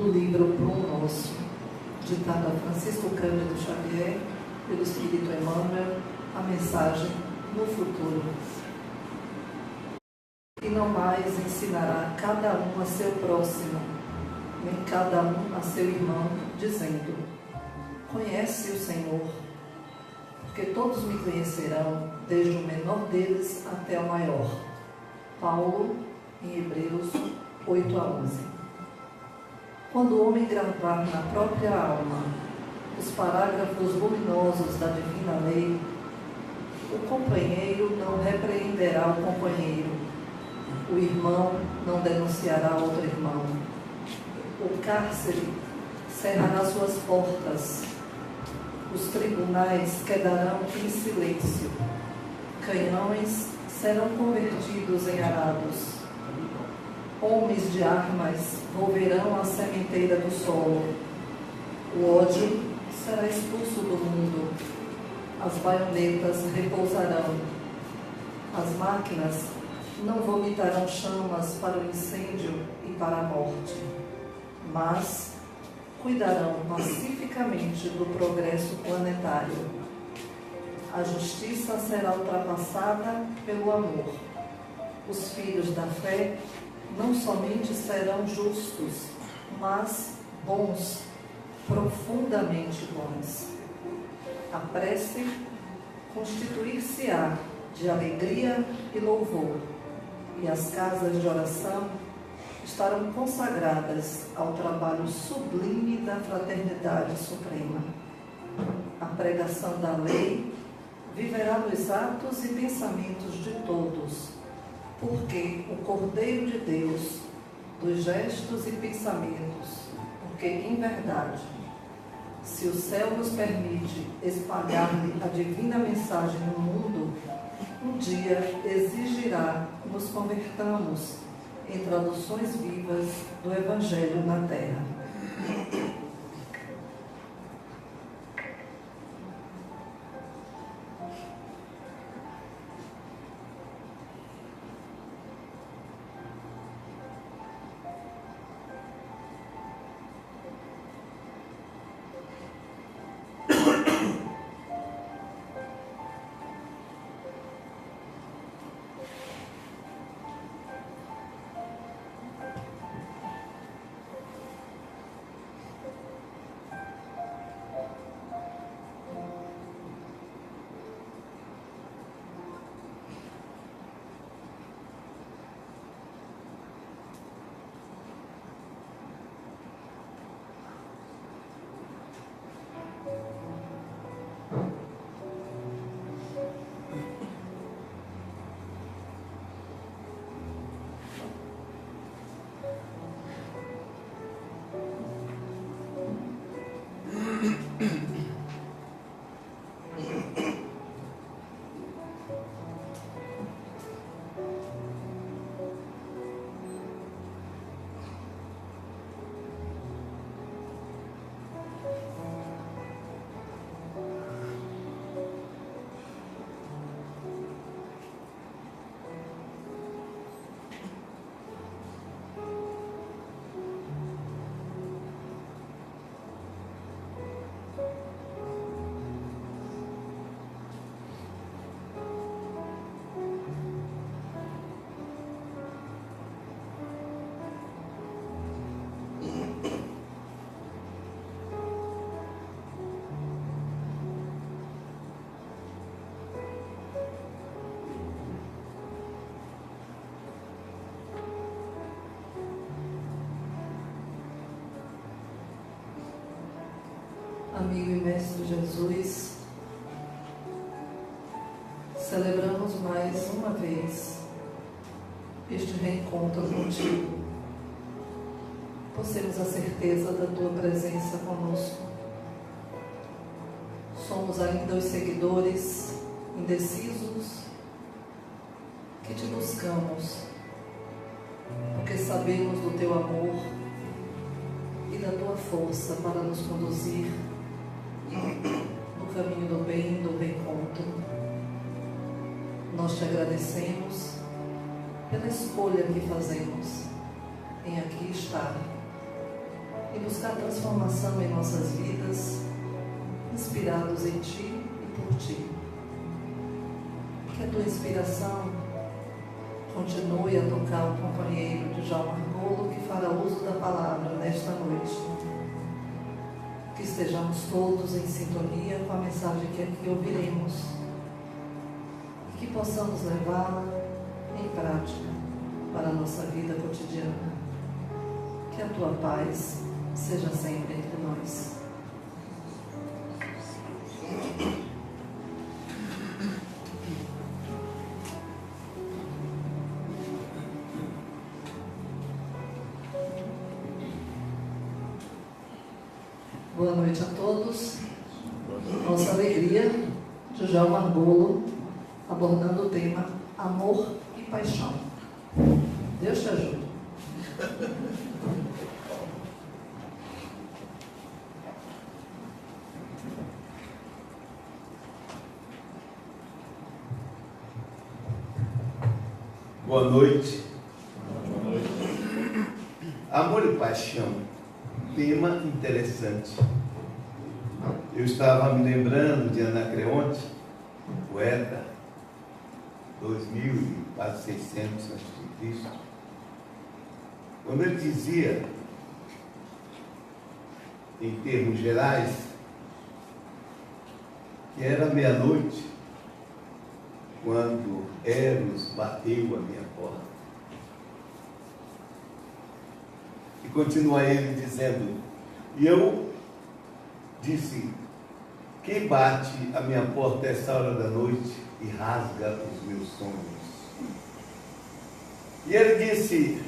do livro Pão Nosso, ditado a Francisco Cândido Xavier, pelo Espírito Emmanuel, a mensagem no futuro. E não mais ensinará cada um a seu próximo, nem cada um a seu irmão, dizendo: conhece o Senhor, porque todos me conhecerão, desde o menor deles até o maior. Paulo, em Hebreus 8-11. Quando o homem gravar na própria alma os parágrafos luminosos da divina lei, o companheiro não repreenderá o companheiro, o irmão não denunciará outro irmão, o cárcere cerrará suas portas, os tribunais quedarão em silêncio, canhões serão convertidos em arados, homens de armas volverão à sementeira do solo, o ódio será expulso do mundo, as baionetas repousarão, as máquinas não vomitarão chamas para o incêndio e para a morte, mas cuidarão pacificamente do progresso planetário. A justiça será ultrapassada pelo amor. Os filhos da fé não somente serão justos, mas bons, profundamente bons. A prece constituir-se-á de alegria e louvor, e as casas de oração estarão consagradas ao trabalho sublime da fraternidade suprema. A pregação da lei viverá nos atos e pensamentos de todos, porque o Cordeiro de Deus, dos gestos e pensamentos, porque, em verdade, se o céu nos permite espalhar-lhe a divina mensagem no mundo, um dia exigirá que nos convertamos em traduções vivas do Evangelho na Terra. Amigo e Mestre Jesus, celebramos mais uma vez este reencontro contigo. Possamos a certeza da tua presença conosco. Somos ainda os seguidores indecisos que te buscamos, porque sabemos do teu amor e da tua força para nos conduzir no caminho do bem, do reencontro. Nós te agradecemos pela escolha que fazemos em aqui estar e buscar transformação em nossas vidas, inspirados em Ti e por Ti. Que a Tua inspiração continue a tocar o companheiro de Djalma Argolo, que fará uso da palavra nesta noite. Que estejamos todos em sintonia com a mensagem que aqui ouviremos e que possamos levá-la em prática para a nossa vida cotidiana. Que a Tua paz seja sempre entre nós. Boa noite a todos. Nossa alegria, Djalma Argolo, abordando o tema amor e paixão. Deus te ajude. Boa noite. Boa noite. Amor e paixão, tema interessante. Eu estava me lembrando de Anacreonte, poeta, 2000 e quase 600 a.C., quando ele dizia, em termos gerais, que era meia-noite quando Eros bateu a minha porta. E continua ele dizendo, e eu disse, quem bate a minha porta a essa hora da noite e rasga os meus sonhos? E ele disse,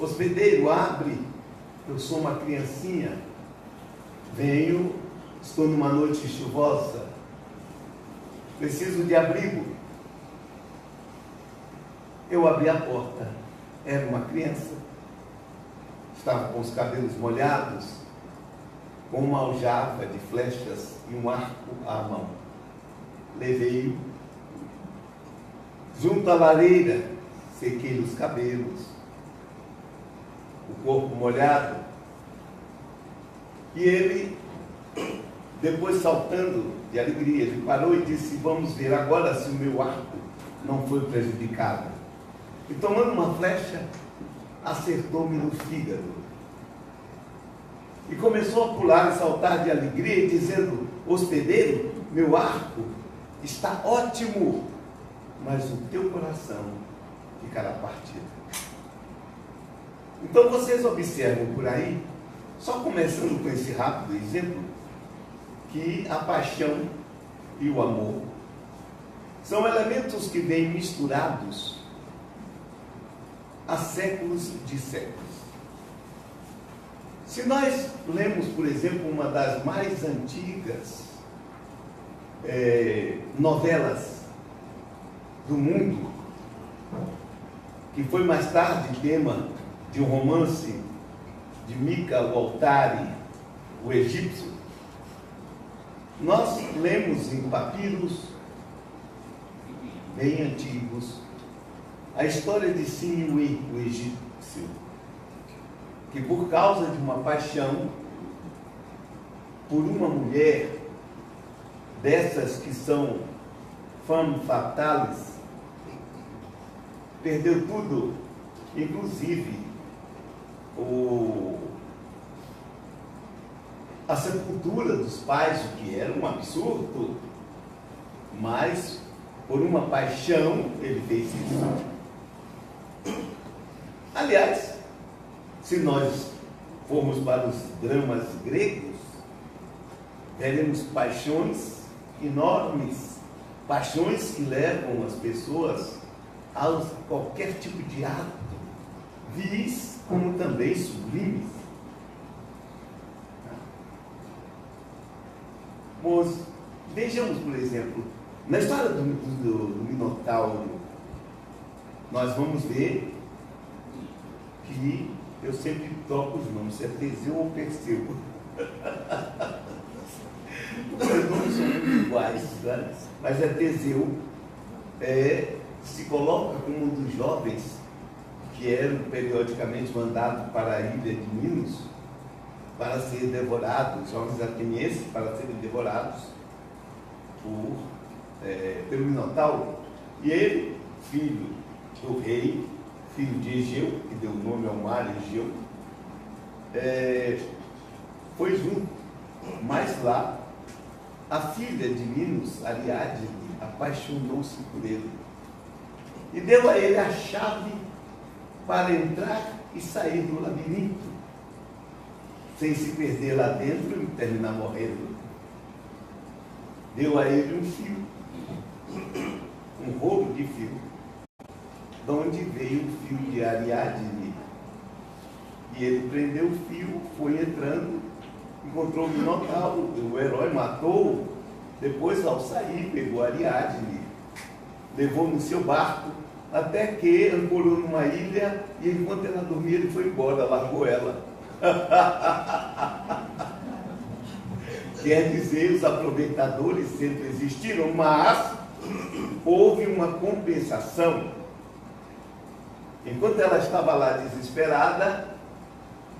hospedeiro, abre, eu sou uma criancinha, venho, estou numa noite chuvosa, preciso de abrigo. Eu abri a porta, era uma criança, estava com os cabelos molhados, com uma aljava de flechas e um arco à mão. Levei-o junto à lareira, sequei os cabelos, o corpo molhado, e ele, depois saltando de alegria, ele parou e disse, vamos ver agora se o meu arco não foi prejudicado. E tomando uma flecha, acertou-me no fígado. E começou a pular e saltar de alegria, dizendo, hospedeiro, meu arco está ótimo, mas o teu coração ficará partido. Então vocês observam por aí, só começando com esse rápido exemplo, que a paixão e o amor são elementos que vêm misturados há séculos de séculos. Se nós lemos, por exemplo, uma das mais antigas novelas do mundo, que foi mais tarde tema de um romance de Mica, o Altari, o egípcio, nós lemos em papiros bem antigos a história de Sinuí, o egípcio, que por causa de uma paixão por uma mulher dessas que são femme fatales, perdeu tudo, inclusive a sepultura dos pais, o que era um absurdo, mas por uma paixão ele fez isso. Aliás, se nós formos para os dramas gregos, veremos paixões enormes, paixões que levam as pessoas a qualquer tipo de ato, vis como também sublimes. Mas vejamos, por exemplo, na história do Minotauro, nós vamos ver que eu sempre troco os nomes, se é Teseu ou Perseu. Os nomes são muito iguais, né? Mas é Teseu, se coloca como um dos jovens que eram periodicamente mandados para a ilha de Minos para ser devorados, jovens atenienses para serem devorados pelo Minotauro. E ele, filho do rei, filho de Egeu, que deu o nome ao mar Egeu, foi junto. Mas lá, a filha de Minos, Ariadne, apaixonou-se por ele e deu a ele a chave para entrar e sair do labirinto, sem se perder lá dentro e terminar morrendo. Deu a ele um fio, um rolo de fio, de onde veio o fio de Ariadne. E ele prendeu o fio, foi entrando, encontrou o Minotauro, o herói matou. Depois, ao sair, pegou Ariadne, levou no seu barco, até que ancorou numa ilha, e enquanto ela dormia, ele foi embora, largou ela. Quer dizer, os aproveitadores sempre existiram, mas houve uma compensação. Enquanto ela estava lá desesperada,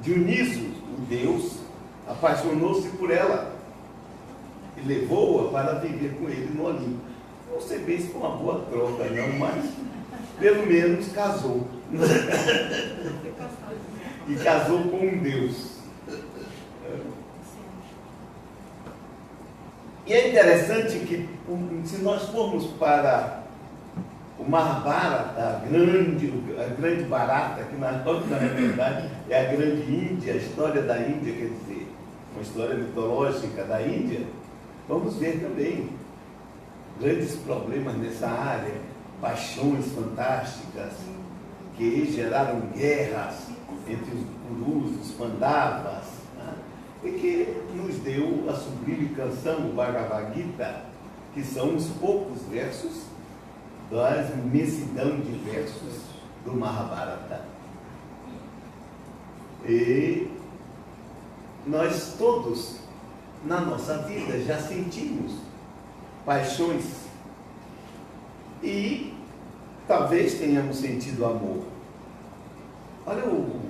Dioniso, o deus, apaixonou-se por ela e levou-a para viver com ele no Olimpo. Não sei bem se foi uma boa troca, não, mas pelo menos casou. E casou com um deus. E é interessante que, se nós formos para o Mahabharata, a grande barata, que na verdade é a grande Índia, a história da Índia, quer dizer, uma história mitológica da Índia, vamos ver também grandes problemas nessa área, paixões fantásticas que geraram guerras entre os Kurus, os Pandavas, né? E que nos deu a sublime canção, o Bhagavad Gita, que são os poucos versos da imensidão de versos do Mahabharata. E nós todos, na nossa vida, já sentimos paixões e talvez tenhamos sentido amor. Olha o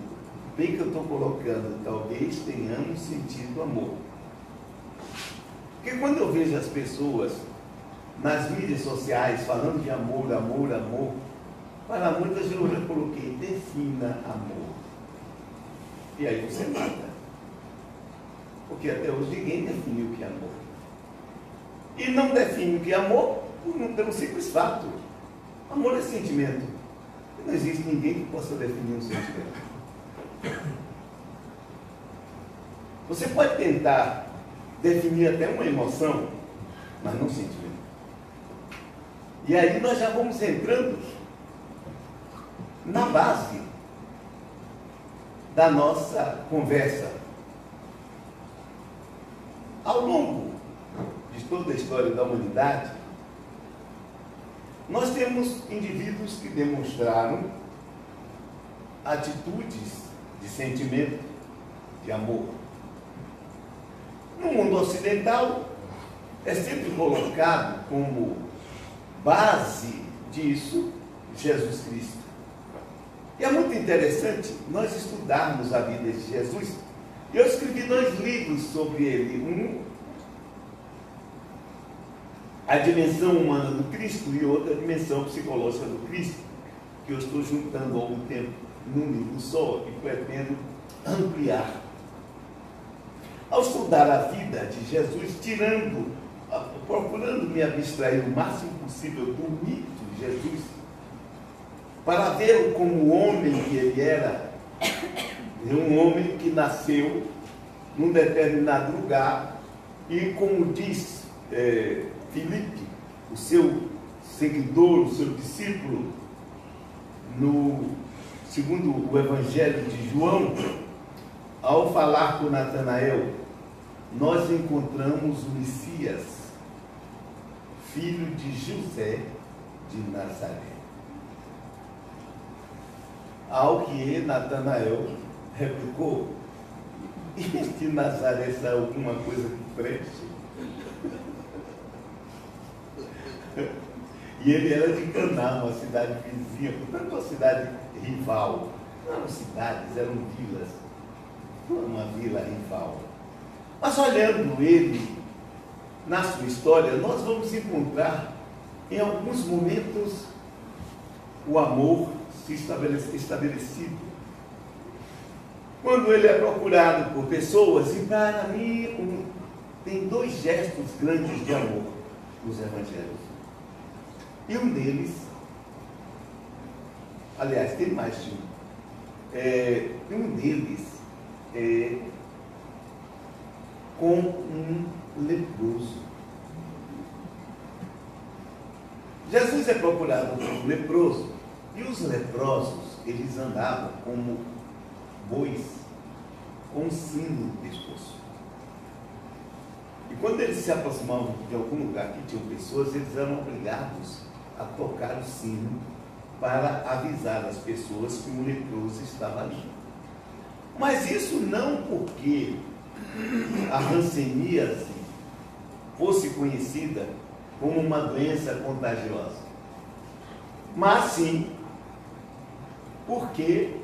bem que eu estou colocando, talvez tenhamos sentido amor. Porque quando eu vejo as pessoas nas mídias sociais falando de amor, amor, amor, para muitas eu já coloquei, defina amor. E aí você mata. Porque até hoje ninguém define o que é amor. E não define o que é amor por um simples fato. Amor é sentimento. E não existe ninguém que possa definir um sentimento. Você pode tentar definir até uma emoção, mas não sentimento. E aí nós já vamos entrando na base da nossa conversa. Ao longo de toda a história da humanidade, nós temos indivíduos que demonstraram atitudes de sentimento, de amor. No mundo ocidental, é sempre colocado como base disso Jesus Cristo. E é muito interessante nós estudarmos a vida de Jesus. Eu escrevi 2 livros sobre ele. Um, a dimensão humana do Cristo, e outra, a dimensão psicológica do Cristo, que eu estou juntando ao longo tempo num livro só e pretendo ampliar. Ao estudar a vida de Jesus, procurando me abstrair o máximo possível do mito de Jesus, para ver como o homem que ele era, um homem que nasceu num determinado lugar, e como diz Filipe, o seu seguidor, o seu discípulo, segundo o Evangelho de João, ao falar com Natanael, nós encontramos o Messias, filho de José de Nazaré. Ao que Natanael replicou, e de Nazaré saiu alguma coisa que preste? E ele era de Caná, uma cidade vizinha, portanto uma cidade rival. Não eram cidades, eram vilas. uma vila rival. Mas olhando ele na sua história, nós vamos encontrar em alguns momentos o amor se estabelecido. Quando ele é procurado por pessoas, e para mim tem dois gestos grandes de amor nos evangelhos. E um deles, aliás, tem mais de um deles é com um leproso. Jesus é procurado por um leproso, e os leprosos, eles andavam como bois, com um sino no pescoço. E quando eles se aproximavam de algum lugar que tinham pessoas, eles eram obrigados a tocar o sino para avisar as pessoas que um leproso estava ali. Mas isso não porque a hanseníase fosse conhecida como uma doença contagiosa, mas sim porque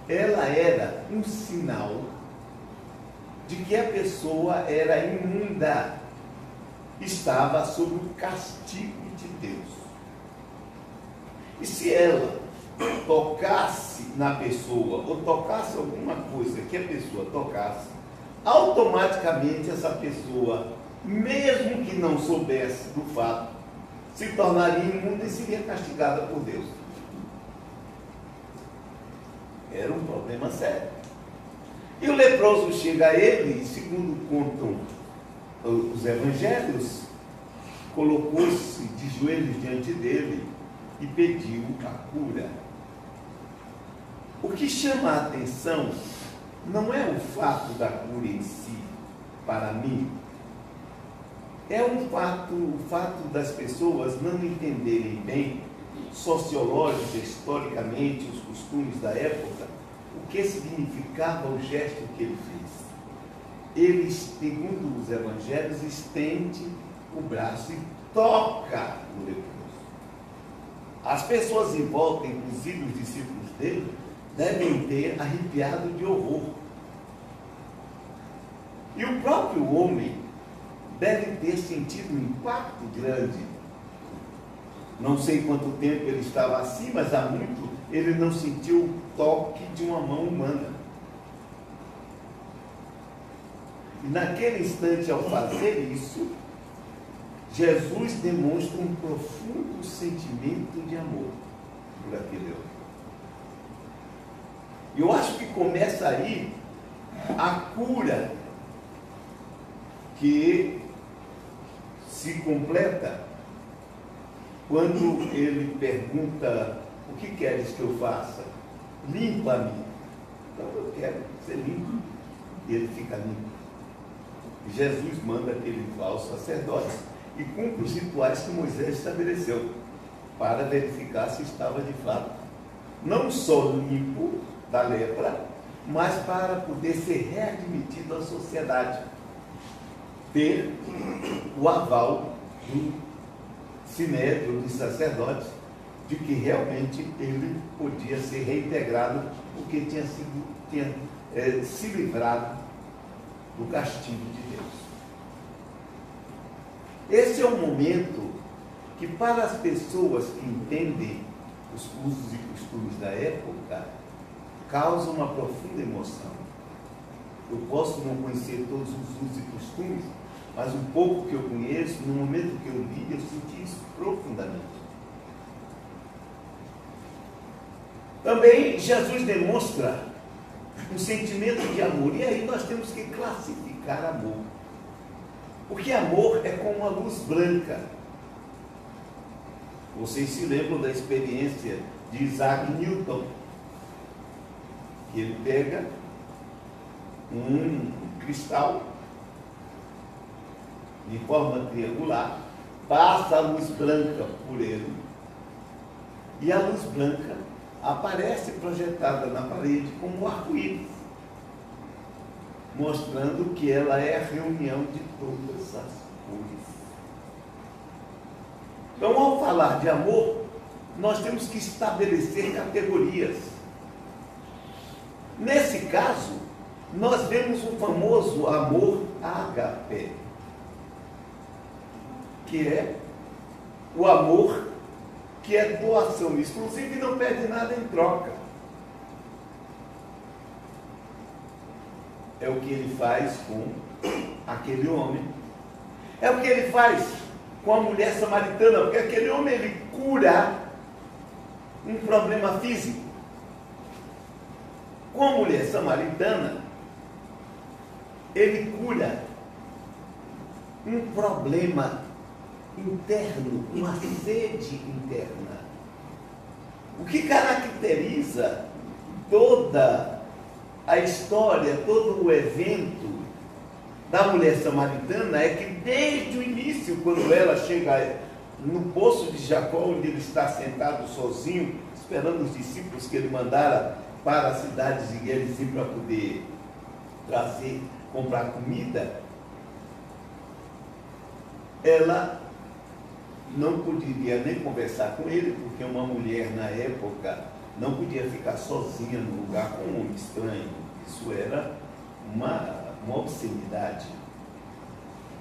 ela era um sinal de que a pessoa era imunda, estava sob o castigo de Deus. E se ela tocasse na pessoa, ou tocasse alguma coisa que a pessoa tocasse, automaticamente essa pessoa, mesmo que não soubesse do fato, se tornaria imunda e seria castigada por Deus. Era um problema sério. E o leproso chega a ele, segundo contam os evangelhos, colocou-se de joelhos diante dele e pediu a cura. O que chama a atenção não é o fato da cura em si, para mim, é o fato das pessoas não entenderem bem, sociológica, historicamente, os costumes da época, o que significava o gesto que ele fez. Ele, segundo os evangelhos, estende o braço e toca no leproso. As pessoas em volta, inclusive os discípulos dele, devem ter arrepiado de horror. E o próprio homem deve ter sentido um impacto grande. Não sei quanto tempo ele estava assim, mas há muito ele não sentiu o toque de uma mão humana. E naquele instante, ao fazer isso, Jesus demonstra um profundo sentimento de amor por aquele homem. E eu acho que começa aí a cura que se completa quando ele pergunta: o que queres que eu faça? Limpa-me. Então eu quero ser limpo. E ele fica limpo. E Jesus manda que ele vá aos sacerdotes e cumpra os rituais que Moisés estabeleceu, para verificar se estava de fato não só limpo da lepra, mas para poder ser readmitido à sociedade, ter o aval do sinédrio, dos sacerdotes, de que realmente ele podia ser reintegrado, porque tinha se livrado do castigo de Deus. Esse é um momento que, para as pessoas que entendem os usos e costumes da época, causa uma profunda emoção. Eu posso não conhecer todos os usos e costumes, mas um pouco que eu conheço, no momento que eu li, eu senti isso profundamente. Também Jesus demonstra um sentimento de amor, e aí nós temos que classificar amor. Porque amor é como a luz branca. Vocês se lembram da experiência de Isaac Newton, que ele pega um cristal de forma triangular, passa a luz branca por ele, e a luz branca aparece projetada na parede como um arco-íris, mostrando que ela é a reunião de todas as cores. Então, ao falar de amor, nós temos que estabelecer categorias. Nesse caso, nós vemos o famoso amor ágape, que é o amor que é doação exclusiva e não pede nada em troca. É o que ele faz com aquele homem. É o que ele faz com a mulher samaritana, porque aquele homem, ele cura um problema físico. Com a mulher samaritana, ele cura um problema interno, uma sede interna. O que caracteriza toda a história, todo o evento da mulher samaritana é que desde o início, quando ela chega no poço de Jacó, onde ele está sentado sozinho, esperando os discípulos que ele mandara para as cidades de Gerizim para poder comprar comida, ela não poderia nem conversar com ele, porque uma mulher na época não podia ficar sozinha no lugar com um homem estranho. Isso era uma obscenidade.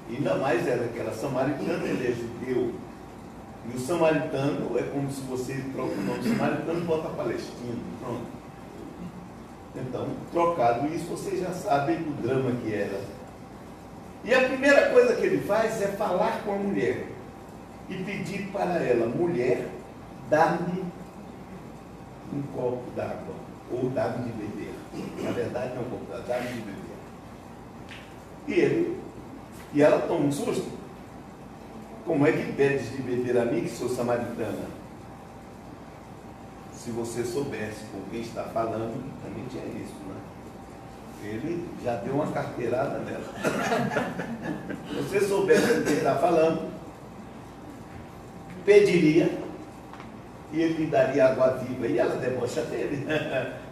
Ainda mais era aquela samaritana, ele é judeu. E o samaritano é como se você troca o nome samaritano e bota palestino. Pronto. Então, trocado isso, vocês já sabem o drama que era. E a primeira coisa que ele faz é falar com a mulher e pedir para ela: mulher, dá-me um copo d'água, ou dá-me de beber. Na verdade, não é um copo d'água, dá-me de beber. E ela toma um susto. Como é que pedes de beber a mim, que sou samaritana? Se você soubesse com quem está falando, também tinha isso, né? Ele já deu uma carteirada nela. Se você soubesse com quem está falando, pediria e ele lhe daria água viva. E ela debocha dele.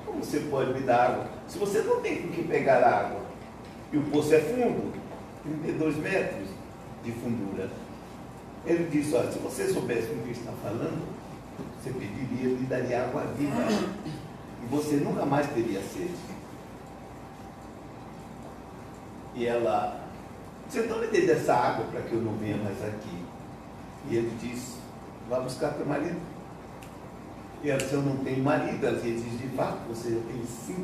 Como você pode me dar água? Se você não tem com que pegar água, e o poço é fundo, 32 metros de fundura. Ele disse: olha, se você soubesse com quem está falando, você pediria, ele lhe daria água viva. E você nunca mais teria sede. E ela: você não me dê dessa água para que eu não venha mais aqui. E ele disse: vá buscar teu marido. E ela disse: eu não tenho marido. Ela disse: de fato, você já tem 5.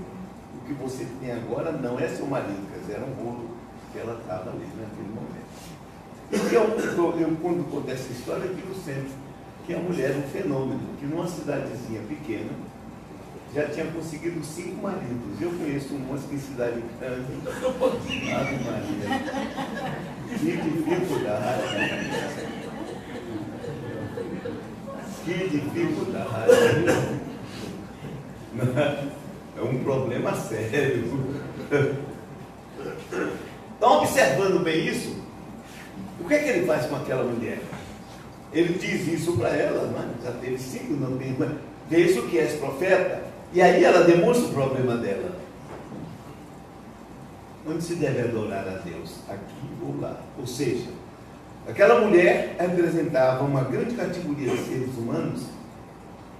O que você tem agora não é seu marido. Quer dizer, era um bolo que ela estava ali naquele momento. E eu quando conto essa história, eu digo sempre que a mulher é um fenômeno, que numa cidadezinha pequena já tinha conseguido 5 maridos. Eu conheço umas que em cidade grande. Ave Maria. Que dificuldade. Que dificuldade. É um problema sério. Então, observando bem isso, o que é que ele faz com aquela mulher? Ele diz isso para ela: mas já teve 5, não tem mais. Veja que és profeta. E aí ela demonstra o problema dela. Onde se deve adorar a Deus? Aqui ou lá? Ou seja, aquela mulher representava uma grande categoria de seres humanos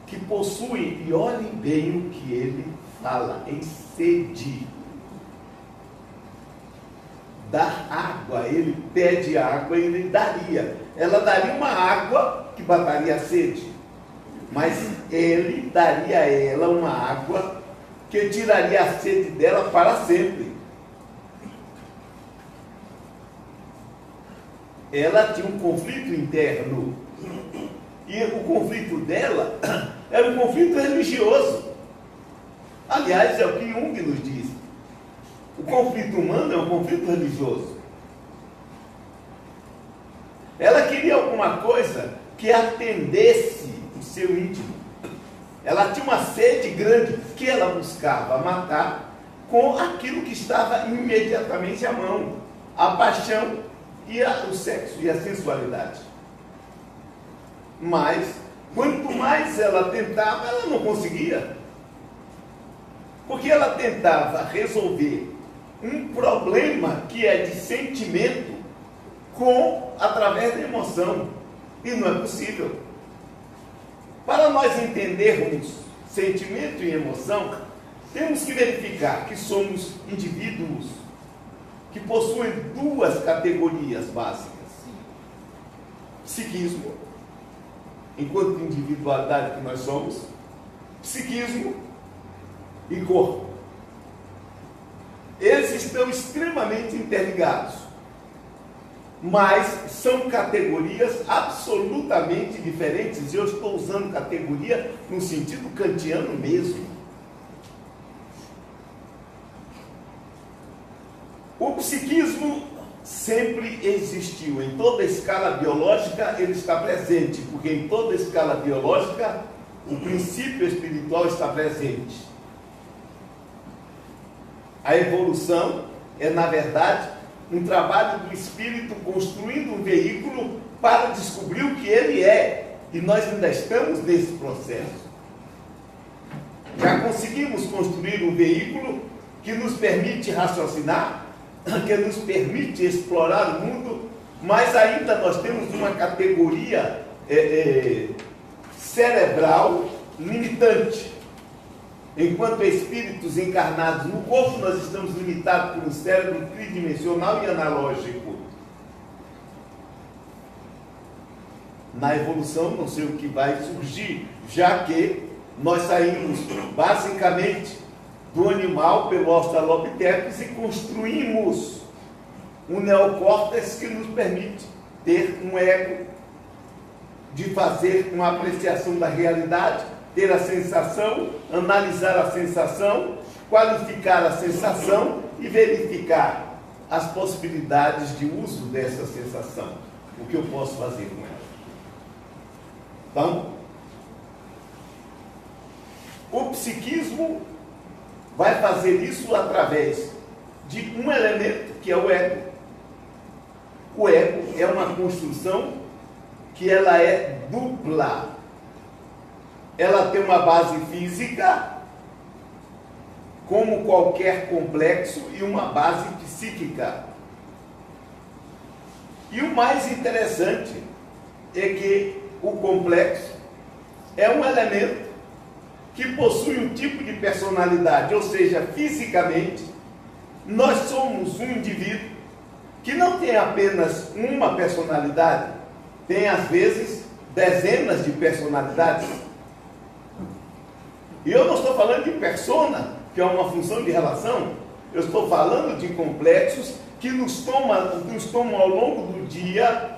que possuem, e olhem bem o que ele fala, em sede. Dar água, ele pede água e ele daria. Ela daria uma água que mataria a sede, mas ele daria a ela uma água que tiraria a sede dela para sempre. Ela tinha um conflito interno, e o conflito dela era um conflito religioso. Aliás, é o que Jung nos diz: o conflito humano é um conflito religioso. Ela queria alguma coisa que atendesse o seu íntimo. Ela tinha uma sede grande que ela buscava matar com aquilo que estava imediatamente à mão: a paixão e o sexo e a sensualidade. Mas, quanto mais ela tentava, ela não conseguia. Porque ela tentava resolver um problema que é de sentimento através da emoção. E não é possível. Para nós entendermos sentimento e emoção, temos que verificar que somos indivíduos que possuem duas categorias básicas: psiquismo, enquanto individualidade que nós somos, psiquismo e corpo. Eles estão extremamente interligados, mas são categorias absolutamente diferentes. Eu estou usando categoria no sentido kantiano mesmo. O psiquismo sempre existiu. Em toda a escala biológica ele está presente, porque em toda a escala biológica o princípio espiritual está presente. A evolução é, na verdade, um trabalho do espírito construindo um veículo para descobrir o que ele é. E nós ainda estamos nesse processo. Já conseguimos construir um veículo que nos permite raciocinar, que nos permite explorar o mundo, mas ainda nós temos uma categoria cerebral limitante. Enquanto espíritos encarnados no corpo, nós estamos limitados por um cérebro tridimensional e analógico. Na evolução, não sei o que vai surgir, já que nós saímos basicamente do animal pelo Australopithecus e construímos um neocórtex que nos permite ter um ego, de fazer uma apreciação da realidade, ter a sensação, analisar a sensação, qualificar a sensação e verificar as possibilidades de uso dessa sensação. O que eu posso fazer com ela. Então, o psiquismo vai fazer isso através de um elemento que é o ego. O ego é uma construção que ela é dupla. Ela tem uma base física, como qualquer complexo, e uma base psíquica. E o mais interessante é que o complexo é um elemento que possui um tipo de personalidade, ou seja, fisicamente, nós somos um indivíduo que não tem apenas uma personalidade, tem às vezes dezenas de personalidades. E eu não estou falando de persona, que é uma função de relação, eu estou falando de complexos que nos tomam ao longo do dia,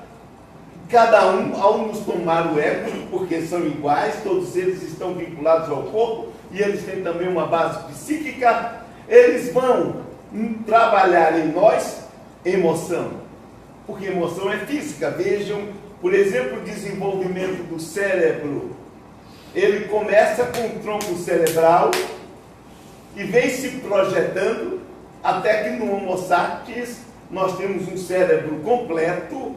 cada um, ao nos tomar o ego, porque são iguais, todos eles estão vinculados ao corpo, e eles têm também uma base psíquica, eles vão trabalhar em nós emoção, porque emoção é física. Vejam, por exemplo, o desenvolvimento do cérebro. Ele começa com o tronco cerebral e vem se projetando até que no Homo sapiens nós temos um cérebro completo,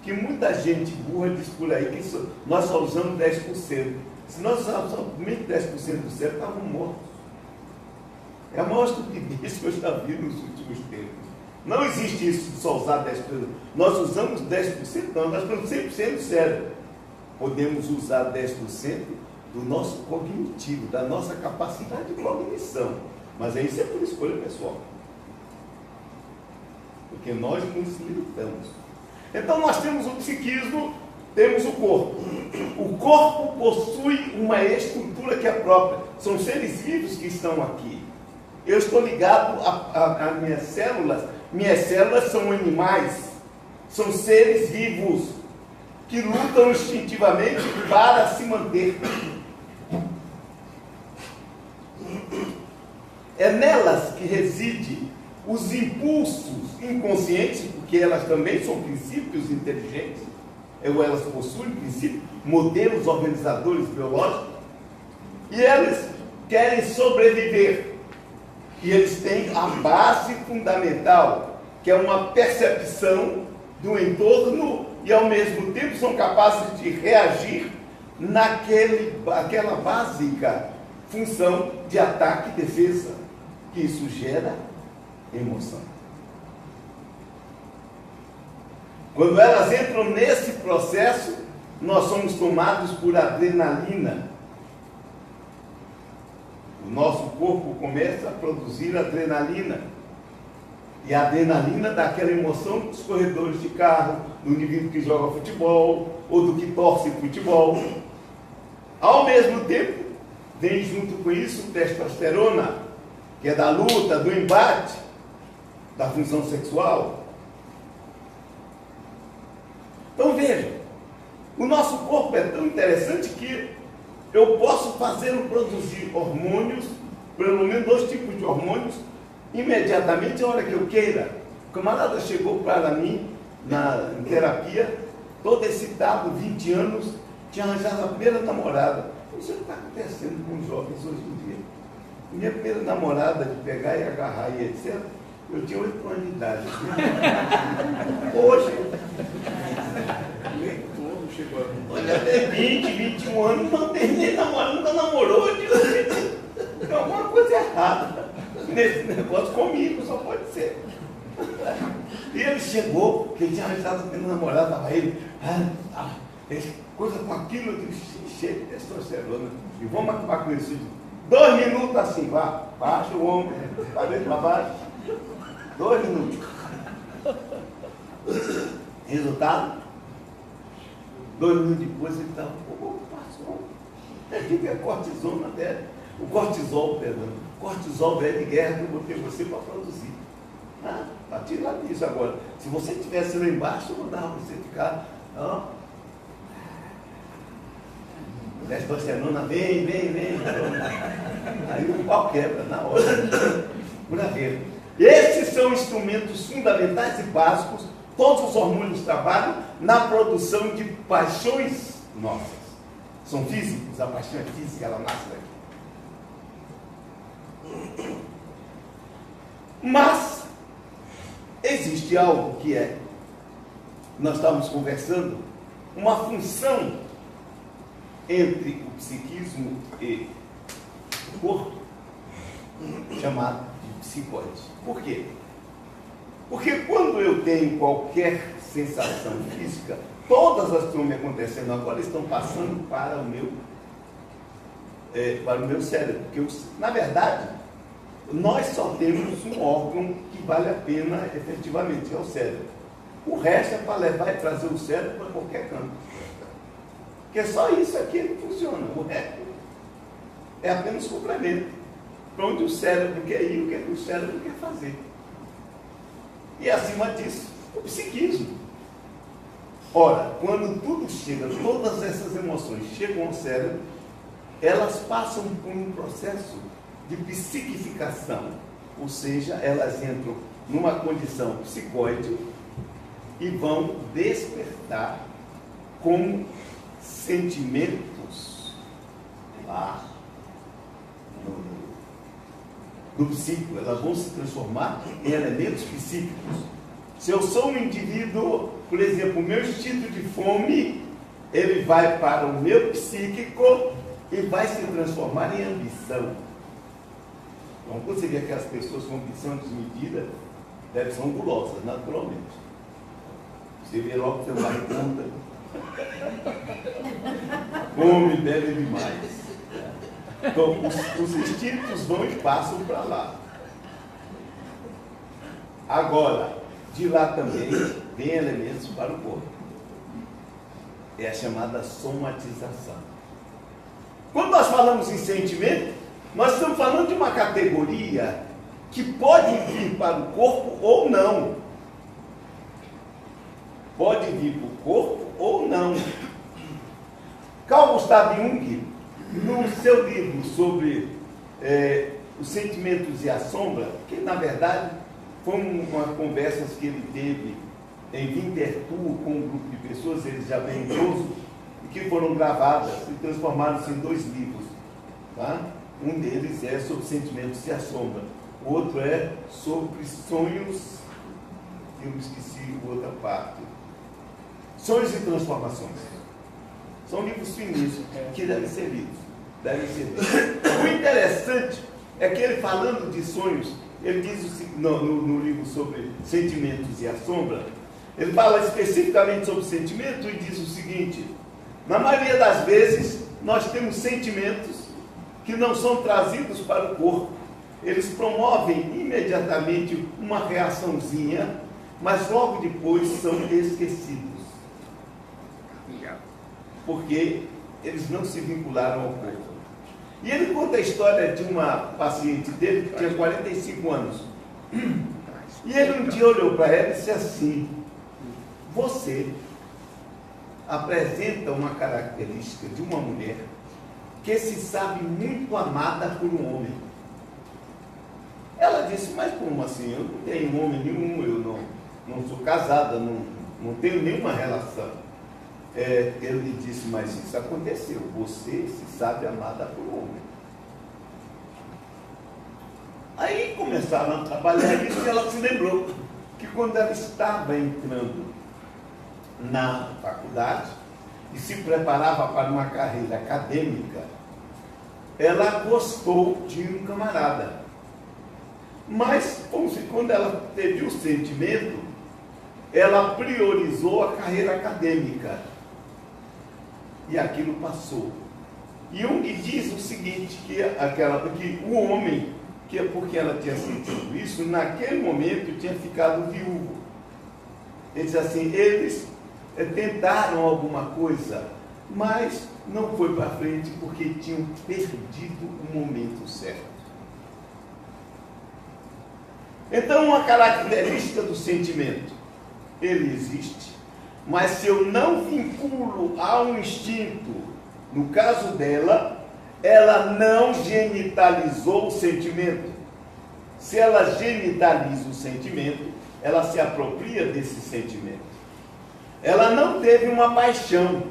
que muita gente burra diz por aí que nós só usamos 10%. Se nós usássemos somente 10% do cérebro, estávamos mortos. É a maior estupidez que eu já vi nos últimos tempos. Não existe isso de só usar 10%. Nós usamos 10%, não, nós temos 100% do cérebro. Podemos usar 10% do nosso cognitivo, da nossa capacidade de cognição. Mas isso é por escolha pessoal. Porque nós nos limitamos. Então nós temos o psiquismo, temos o corpo. O corpo possui uma estrutura que é própria. São seres vivos que estão aqui. Eu estou ligado a minhas células. Minhas células são animais. São seres vivos que lutam instintivamente para se manter. É nelas que reside os impulsos inconscientes, porque elas também são princípios inteligentes, elas possuem princípios, modelos organizadores biológicos, e eles querem sobreviver. E eles têm a base fundamental, que é uma percepção do entorno, e ao mesmo tempo são capazes de reagir naquela básica função de ataque e defesa, que isso gera emoção. Quando elas entram nesse processo, nós somos tomados por adrenalina. O nosso corpo começa a produzir adrenalina. E a adrenalina dá aquela emoção dos corredores de carro, do indivíduo que joga futebol, ou do que torce futebol. Ao mesmo tempo, vem junto com isso testosterona, que é da luta, do embate, da função sexual. Então veja, o nosso corpo é tão interessante que eu posso fazê-lo produzir hormônios, pelo menos 2 tipos de hormônios, imediatamente na hora que eu queira. O camarada chegou para mim em terapia, todo excitado, 20 anos, tinha arranjado a primeira namorada. Isso está acontecendo com os jovens hoje em dia. Minha primeira namorada, de pegar e agarrar e etc., eu tinha 8 anos de idade. Hoje, olha, até 20, 21 anos, não terminei namorando, nunca namorou. Tem alguma coisa errada nesse negócio comigo, só pode ser. E ele chegou, que ele tinha arranjado a primeira namorada, estava ele, coisa com aquilo, eu disse, cheio de testosterona, e vamos acabar com isso. 2 minutos assim, vá, baixa o ombro, cabeça para baixo, 2 minutos. Resultado? 2 minutos depois ele estava, passou. Aqui que é cortisona, né? O cortisol, perdão. Cortisol velho de guerra que eu botei você para produzir. Para tirar disso agora. Se você estivesse lá embaixo, eu vou dar para você ficar. Ó. Testosterona, vem. Aí o pau quebra na hora. Por haver. Esses são instrumentos fundamentais e básicos. Todos os hormônios trabalham na produção de paixões nossas. São físicos, a paixão é física, ela nasce daqui. Mas existe algo que nós estávamos conversando, uma função entre o psiquismo e o corpo, chamado de psicose. Por quê? Porque quando eu tenho qualquer sensação física, todas as que estão me acontecendo agora estão passando para o meu cérebro. Porque, na verdade, nós só temos um órgão que vale a pena efetivamente, é o cérebro. O resto é para levar e trazer o cérebro para qualquer canto. Porque só isso aqui que funciona. O resto é apenas complemento. Para onde o cérebro quer ir, o que o cérebro quer fazer. E acima disso, o psiquismo. Ora, quando tudo chega, todas essas emoções chegam ao cérebro, elas passam por um processo de psiquificação. Ou seja, elas entram numa condição psicóide e vão despertar como sentimentos lá do psíquico, elas vão se transformar em elementos psíquicos. Se eu sou um indivíduo, por exemplo, o meu instinto de fome, ele vai para o meu psíquico e vai se transformar em ambição. Então, você vê que as pessoas com ambição desmedida devem ser gulosas, naturalmente. Você vê logo que você vai em conta. Come, bebe demais. Então, os instintos vão e passam para lá. Agora, de lá também vem elementos para o corpo. É a chamada somatização. Quando nós falamos em sentimento, nós estamos falando de uma categoria que pode vir para o corpo ou não. Pode vir para o corpo ou não. Carl Gustav Jung, no seu livro sobre os sentimentos e a sombra, que na verdade foi uma conversa que ele teve em Winterthur com um grupo de pessoas, eles já bem idosos, e que foram gravadas e transformaram-se em 2 livros. Tá? Um deles é sobre sentimentos e a sombra, o outro é sobre sonhos, eu me esqueci a outra parte. Sonhos e transformações. São livros finíssimos que devem ser lidos. O interessante é que ele, falando de sonhos, ele diz no livro sobre sentimentos e a sombra, ele fala especificamente sobre sentimento e diz o seguinte: na maioria das vezes nós temos sentimentos que não são trazidos para o corpo. Eles promovem imediatamente uma reaçãozinha, mas logo depois são esquecidos. Porque eles não se vincularam ao corpo. E ele conta a história de uma paciente dele que tinha 45 anos. E ele um dia olhou para ela e disse assim: você apresenta uma característica de uma mulher que se sabe muito amada por um homem. Ela disse: mas como assim? Eu não tenho homem nenhum, eu não sou casada, não tenho nenhuma relação. Ele disse: mas isso aconteceu, você se sabe amada por um homem. Aí começaram a trabalhar isso e ela se lembrou que quando ela estava entrando na faculdade e se preparava para uma carreira acadêmica, ela gostou de um camarada. Mas quando ela teve o sentimento, ela priorizou a carreira acadêmica. E aquilo passou. Jung diz o seguinte, que o homem, que é porque ela tinha sentido isso, naquele momento tinha ficado viúvo. Ele diz assim, eles tentaram alguma coisa, mas não foi para frente porque tinham perdido o momento certo. Então, uma característica do sentimento, ele existe, mas se eu não vinculo a um instinto, no caso dela, ela não genitalizou o sentimento. Se ela genitaliza o sentimento, ela se apropria desse sentimento. Ela não teve uma paixão.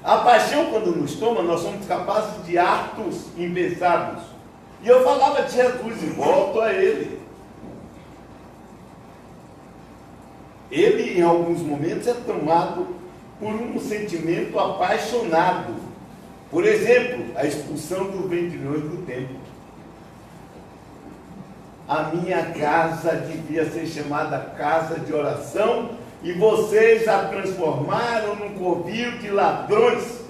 A paixão, quando nos toma, nós somos capazes de atos impensados. E eu falava de Jesus e volto a ele. Ele, em alguns momentos, é tomado por um sentimento apaixonado. Por exemplo, a expulsão dos vendilhões do templo. A minha casa devia ser chamada casa de oração e vocês a transformaram num covil de ladrões.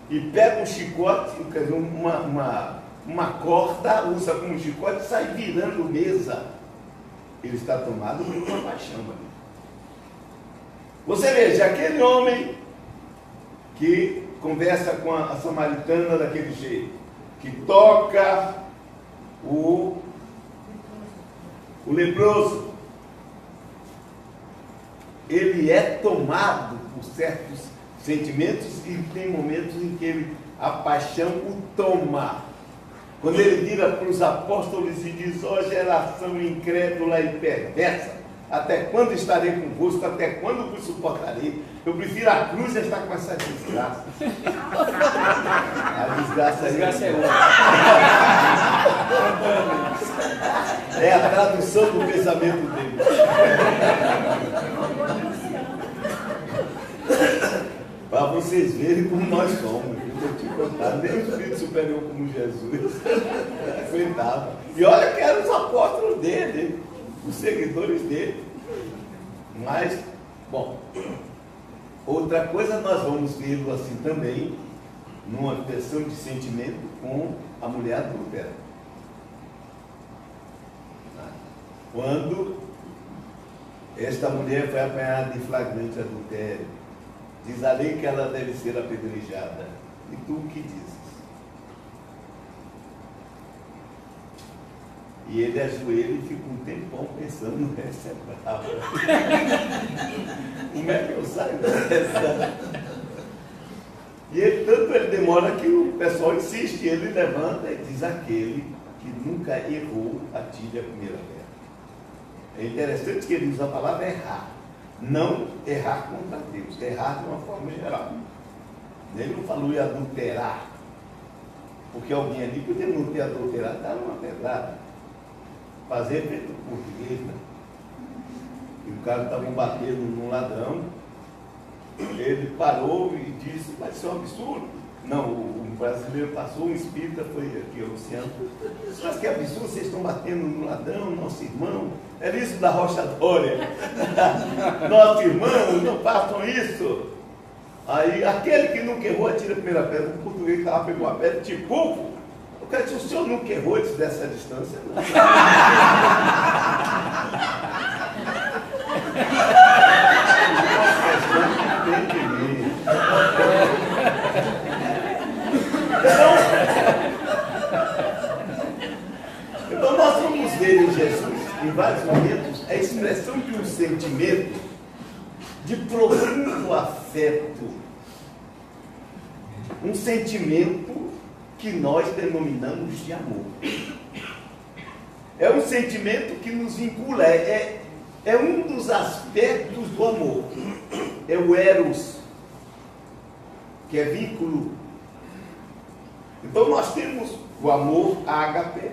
E pega um chicote, quer dizer, uma corda, usa como chicote e sai virando mesa. Ele está tomado por uma paixão ali. Você veja, aquele homem que conversa com a samaritana daquele jeito, que toca o leproso, ele é tomado por certos sentimentos e tem momentos em que a paixão o toma. Quando ele vira para os apóstolos e diz: ó geração incrédula e perversa, até quando estarei convosco, até quando vos suportarei? Eu prefiro a cruz a estar com essa desgraça. A desgraça é outra. É a tradução do pensamento dele. Para vocês verem como nós somos. Eu te contar, nem o Espírito superior como Jesus enfrentava. E olha que eram os apóstolos dele, os seguidores dele. Mas, bom, outra coisa nós vamos vê-lo assim também, numa questão de sentimento com a mulher adúltera. Quando esta mulher foi apanhada em flagrante adultério, diz a lei que ela deve ser apedrejada. E tu o que dizes? E ele ajoelha e fica um tempão pensando, essa é brava. Como é que eu saio dessa? E ele demora que o pessoal insiste, ele levanta e diz: aquele que nunca errou, atire a primeira pedra. É interessante que ele usa a palavra errar. Não errar contra Deus, errar de uma forma geral. Ele não falou em adulterar, porque alguém ali podia não ter adulterado, dar uma pedrada, fazer feito português, né? E o cara estava batendo num ladrão, ele parou e disse: mas isso é um absurdo. Não, o brasileiro passou, um espírita foi aqui, o Luciano, mas que absurdo, vocês estão batendo no ladrão, nosso irmão. Era isso da Rocha Dória. Nosso irmão, não façam isso. Aí aquele que nunca errou, atira a primeira pedra. O português estava pegou a pedra, tipo, o cara disse, o senhor nunca errou dessa distância? Não. Então nós vamos ver em Jesus, em vários momentos, a expressão de um sentimento de profundo afeto. Um sentimento que nós denominamos de amor. É um sentimento que nos vincula, é um dos aspectos do amor. É o eros, que é vínculo. Então nós temos o amor ágape,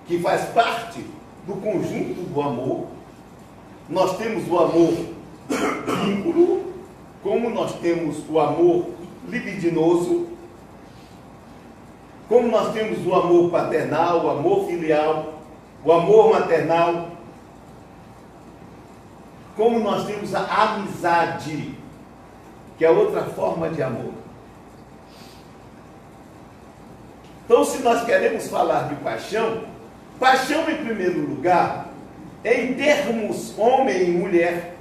que faz parte do conjunto do amor. Nós temos o amor vínculo, como nós temos o amor libidinoso, como nós temos o amor paternal, o amor filial, o amor maternal, como nós temos a amizade, que é outra forma de amor. Então, se nós queremos falar de paixão, paixão em primeiro lugar, em termos homem e mulher,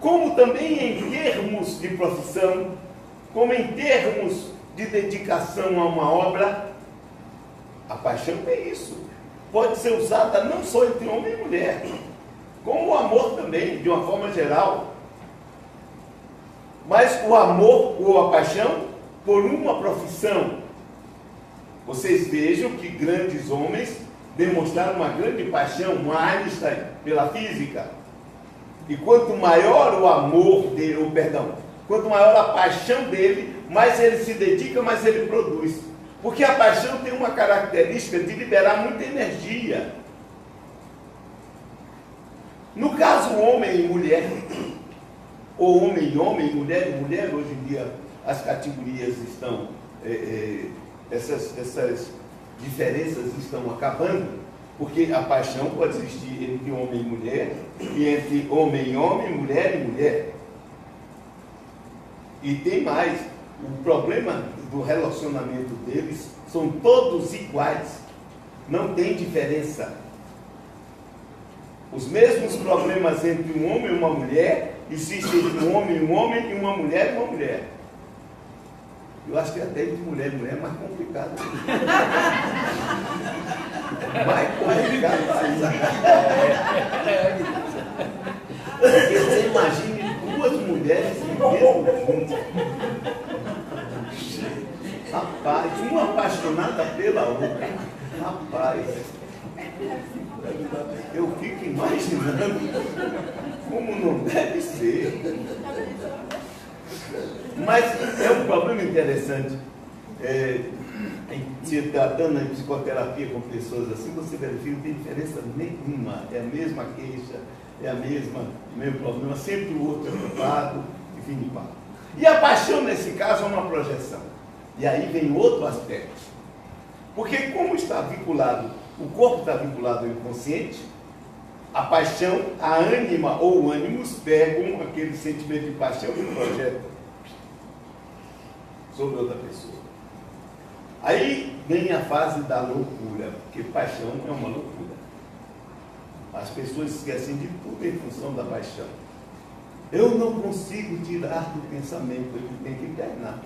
como também em termos de profissão, como em termos de dedicação a uma obra. A paixão é isso. Pode ser usada não só entre homem e mulher, como o amor também, de uma forma geral. Mas o amor ou a paixão por uma profissão. Vocês vejam que grandes homens demonstraram uma grande paixão, um Einstein pela física. E quanto maior o amor dele, quanto maior a paixão dele, mais ele se dedica, mais ele produz. Porque a paixão tem uma característica de liberar muita energia. No caso homem e mulher, ou homem e homem, mulher e mulher, hoje em dia as categorias estão, essas diferenças estão acabando, porque a paixão pode existir entre homem e mulher, e entre homem e homem, mulher e mulher. E tem mais, o problema do relacionamento deles são todos iguais, não tem diferença. Os mesmos problemas entre um homem e uma mulher existem entre um homem e uma mulher e uma mulher. Eu acho que até entre mulher e mulher é mais complicado. Mais complicado ainda. Porque você imagine duas mulheres vivendo juntas. Rapaz, uma apaixonada pela outra. Rapaz, eu fico imaginando como não deve ser. Mas é um problema interessante. Se tratando em psicoterapia com pessoas assim, você verifica que não tem diferença nenhuma. É a mesma queixa, é o mesmo problema, sempre o outro é culpado, enfim de qual. E a paixão, nesse caso, é uma projeção. E aí vem outro aspecto. Porque como está vinculado, o corpo está vinculado ao inconsciente, a paixão, a ânima ou o ânimos pegam aquele sentimento de paixão e projetam sobre outra pessoa. Aí vem a fase da loucura, porque paixão é uma loucura. As pessoas esquecem de tudo em função da paixão. Eu não consigo tirar do pensamento, eu tenho que internar.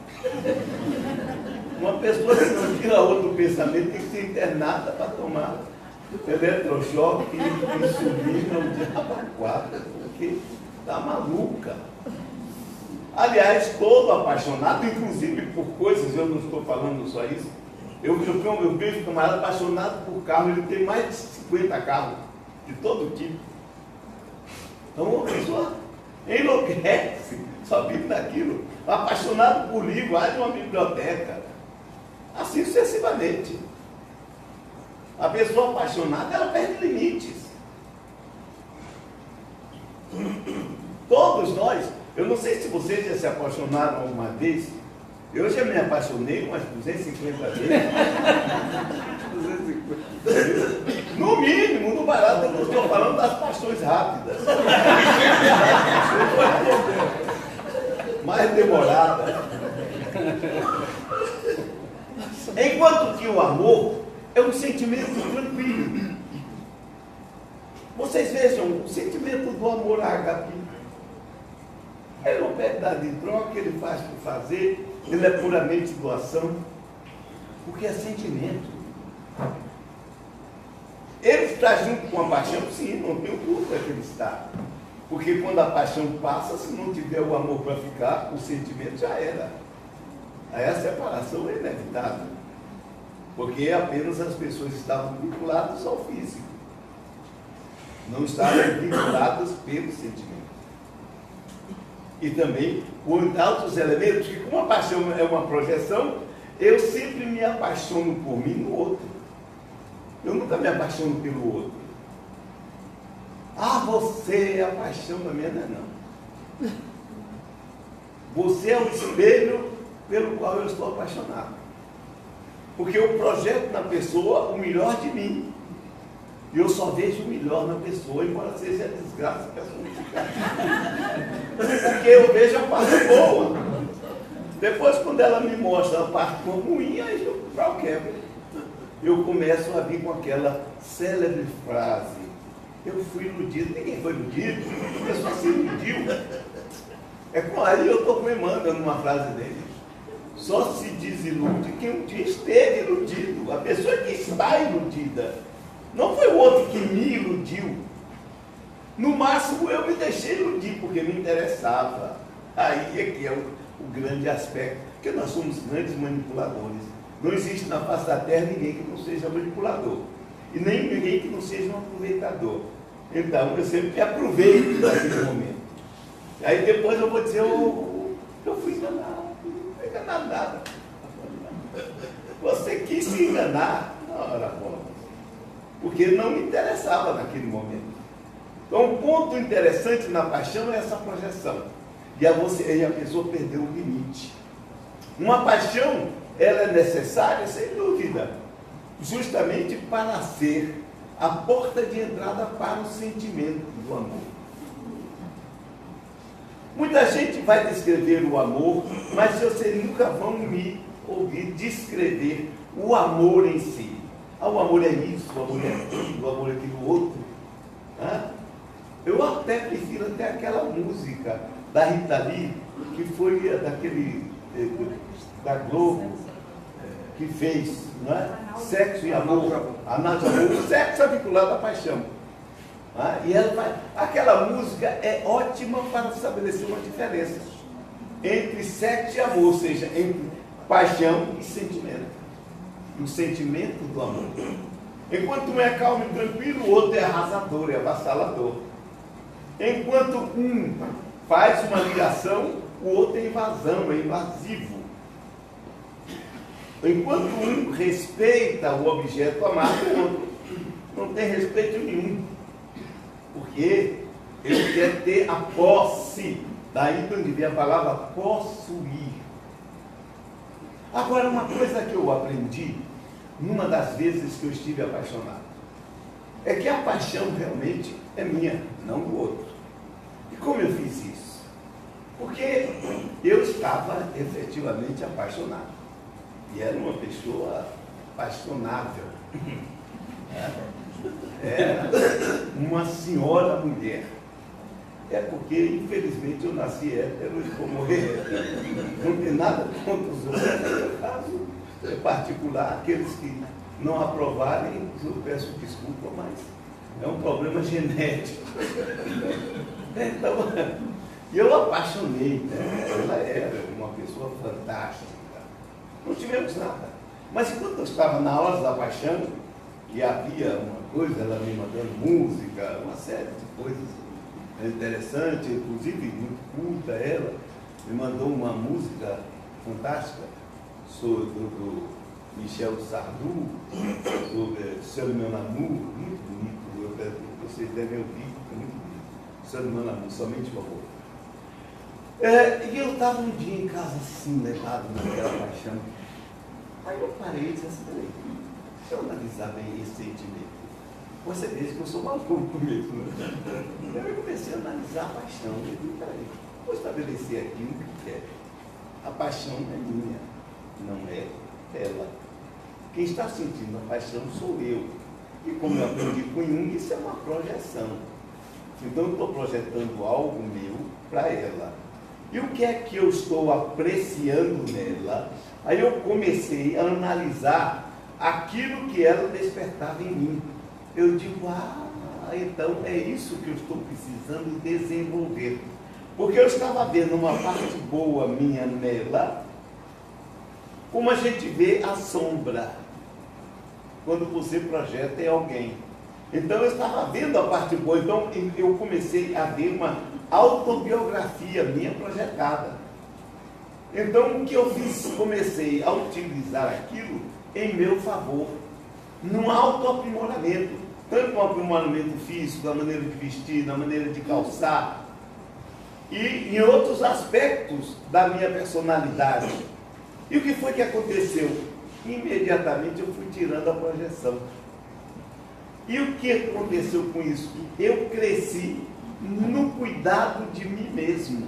Uma pessoa que não tira outro pensamento tem que ser internada para tomar eletrochoque, insulina, o diabo quatro, porque está maluca. Aliás, todo apaixonado, inclusive por coisas, eu não estou falando só isso, eu vejo um camarada apaixonado por carro, ele tem mais de 50 carros, de todo tipo. Então, uma pessoa enlouquece, só vive naquilo, apaixonado por livro, de uma biblioteca, assim sucessivamente. A pessoa apaixonada, ela perde limites. Todos nós, eu não sei se vocês já se apaixonaram alguma vez, eu já me apaixonei umas 250 vezes. No mínimo, no barato, eu estou falando das paixões rápidas. mais demorada. Enquanto que o amor é um sentimento tranquilo. Vocês vejam, o sentimento do amor ágape. Ele não pede nada em troca, ele faz por fazer, ele é puramente doação, porque é sentimento. Ele está junto com a paixão, sim, não tenho dúvida que ele está. Porque quando a paixão passa, se não tiver o amor para ficar, o sentimento já era. Aí a separação é inevitável. Porque apenas as pessoas estavam vinculadas ao físico. Não estavam vinculadas pelo sentimento. E também por outros elementos, que como a paixão é uma projeção, eu sempre me apaixono por mim no outro. Eu nunca me apaixono pelo outro. Ah, você é a paixão da minha, não. Você é o espelho pelo qual eu estou apaixonado. Porque eu projeto na pessoa o melhor de mim. E eu só vejo o melhor na pessoa, embora seja a desgraça personificada. Porque eu vejo a parte boa. Depois, quando ela me mostra a parte ruim, aí eu quebro. Eu começo a vir com aquela célebre frase: eu fui iludido. Ninguém foi iludido, a pessoa se iludiu. Aí eu estou comemorando numa frase dele: só se desilude quem um dia esteve iludido. A pessoa que está iludida. Não foi o outro que me iludiu. No máximo eu me deixei iludir porque me interessava. Aí é que é o grande aspecto. Porque nós somos grandes manipuladores. Não existe na face da terra ninguém que não seja manipulador. E nem ninguém que não seja um aproveitador. Então eu sempre me aproveito daquele momento. Aí depois eu vou dizer, eu fui enganado. Não fui enganado nada. Você quis se enganar. Ora, bom. Porque não me interessava naquele momento. Então, um ponto interessante na paixão é essa projeção. E a pessoa perdeu o limite. Uma paixão, ela é necessária, sem dúvida, justamente para ser a porta de entrada para o sentimento do amor. Muita gente vai descrever o amor, mas vocês nunca vão me ouvir descrever o amor em si. Ah, o amor é isso, o amor é aquilo, o amor é aquilo outro. Eu até prefiro até aquela música da Rita Lee, que foi da Globo, que fez, não é? Sexo e amor. O sexo é vinculado à paixão. E ela vai. Aquela música é ótima para estabelecer uma diferença entre sexo e amor, ou seja, entre paixão e sentimento. O sentimento do amor. Enquanto um é calmo e tranquilo, o outro é arrasador, é avassalador. Enquanto um faz uma ligação, o outro é invasão, é invasivo. Enquanto um respeita o objeto amado, o outro não tem respeito nenhum. Porque ele quer ter a posse, daí onde vem a palavra possuir. Agora, uma coisa que eu aprendi, numa das vezes que eu estive apaixonado, é que a paixão realmente é minha, não do outro. E como eu fiz isso? Porque eu estava efetivamente apaixonado. E era uma pessoa apaixonável. Era uma senhora mulher. É porque, infelizmente, eu nasci hétero e vou morrer hétero. Não tem nada contra os outros. No meu caso, é particular, aqueles que não aprovarem, eu peço desculpa, mas é um problema genético. Então, eu apaixonei, né? Ela era uma pessoa fantástica. Não tivemos nada. Mas enquanto eu estava na hora da paixão, e havia uma coisa, ela me mandando música, uma série de coisas interessantes, inclusive muito culta ela, me mandou uma música fantástica do Michel Sardou, sobre Seul Mon Amour, muito bonito, vocês devem ouvir, é muito bonito. Seul Mon Amour, somente por favor. E eu estava um dia em casa assim, levado naquela paixão. Aí eu parei e disse assim, peraí, deixa eu analisar bem esse sentimento. Você vê que eu sou maluco mesmo, né? Eu comecei a analisar a paixão. Eu disse, peraí, vou estabelecer aqui um critério. A paixão não é minha, não é dela. Quem está sentindo a paixão sou eu. E como eu aprendi com Jung, isso é uma projeção. Então eu estou projetando algo meu para ela. E o que é que eu estou apreciando nela? Aí eu comecei a analisar aquilo que ela despertava em mim. Eu digo, então é isso que eu estou precisando desenvolver. Porque eu estava vendo uma parte boa minha nela, como a gente vê a sombra quando você projeta em alguém. Então eu estava vendo a parte boa, então eu comecei a ver uma autobiografia minha projetada. Então o que eu fiz? Comecei a utilizar aquilo em meu favor, num autoaprimoramento, tanto um aprimoramento físico, da maneira de vestir, da maneira de calçar, e em outros aspectos da minha personalidade. E o que foi que aconteceu? Imediatamente eu fui tirando a projeção. E o que aconteceu com isso? Eu cresci no cuidado de mim mesmo.